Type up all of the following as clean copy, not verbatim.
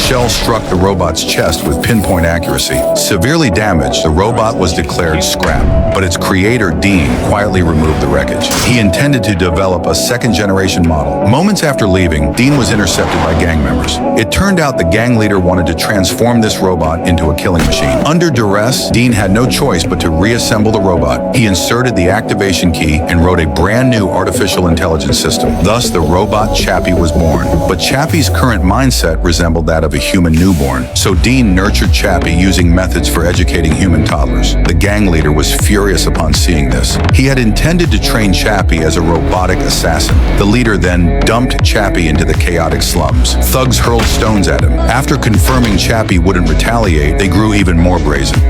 shell struck the robot's chest with pinpoint accuracy. Severely damaged, the robot was declared scrap, but its creator, Dean, quietly removed the wreckage. He intended to develop a second-generation model. Moments after leaving, Dean was intercepted by gang members. It turned out the gang leader wanted to transform this robot into a killing machine. Under duress, Dean had no choice but to reassemble the robot. He inserted the activation key and wrote a brand new artificial intelligence system. Thus, the robot Chappie was born. But Chappie's current mindset resembled that of a human newborn. So Dean nurtured Chappie using methods for educating human toddlers. The gang leader was furious upon seeing this. He had intended to train Chappie as a robotic assassin. The leader then dumped Chappie into the chaotic slums. Thugs hurled stones at him. After confirming Chappie wouldn't retaliate, they grew even more brazen.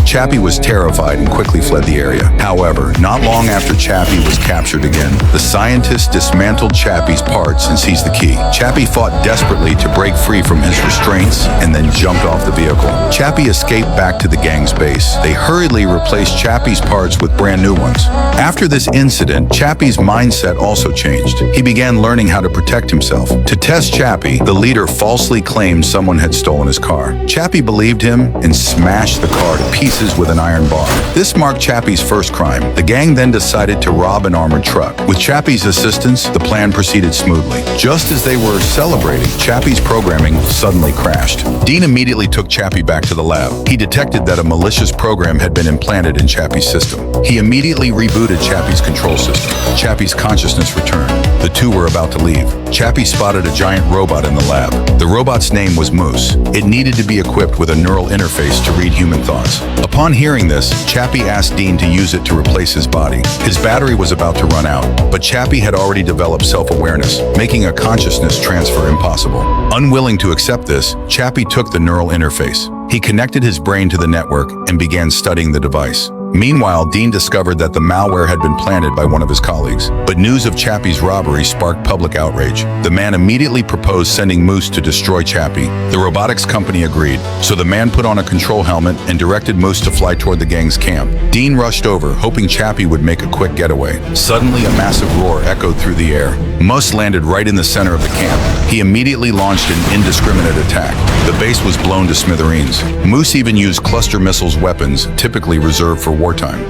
Chappie was terrified and quickly fled the area. However, not long after Chappie was captured again, the scientists dismantled Chappie's parts and seized the key. Chappie fought desperately to break free from his restraints and then jumped off the vehicle. Chappie escaped back to the gang's base. They hurriedly replaced Chappie's parts with brand new ones. After this incident, Chappie's mindset also changed. He began learning how to protect himself. To test Chappie, the leader falsely claimed someone had stolen his car. Chappie believed him and smashed the car to pieces with an iron bar. This marked Chappie's first crime. The gang then decided to rob an armored truck. With Chappie's assistance, the plan proceeded smoothly. Just as they were celebrating, Chappie's programming suddenly crashed. Dean immediately took Chappie back to the lab. He detected that a malicious program had been implanted in Chappie's system. He immediately rebooted Chappie's control system. Chappie's consciousness returned. The two were about to leave. Chappie spotted a giant robot in the lab. The robot's name was Moose. It needed to be equipped with a neural interface to read human thoughts. Upon hearing this, Chappie asked Dean to use it to replace his body. His battery was about to run out, but Chappie had already developed self-awareness, making a consciousness transfer impossible. Unwilling to accept this, Chappie took the neural interface. He connected his brain to the network and began studying the device. Meanwhile, Dean discovered that the malware had been planted by one of his colleagues. But news of Chappie's robbery sparked public outrage. The man immediately proposed sending Moose to destroy Chappie. The robotics company agreed, so the man put on a control helmet and directed Moose to fly toward the gang's camp. Dean rushed over, hoping Chappie would make a quick getaway. Suddenly, a massive roar echoed through the air. Moose landed right in the center of the camp. He immediately launched an indiscriminate attack. The base was blown to smithereens. Moose even used cluster missiles weapons, typically reserved for wartime.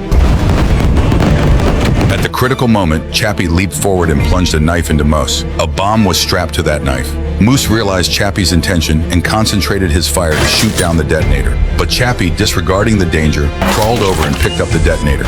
At the critical moment, Chappie leaped forward and plunged a knife into Moose. A bomb was strapped to that knife. Moose realized Chappie's intention and concentrated his fire to shoot down the detonator. But Chappie, disregarding the danger, crawled over and picked up the detonator.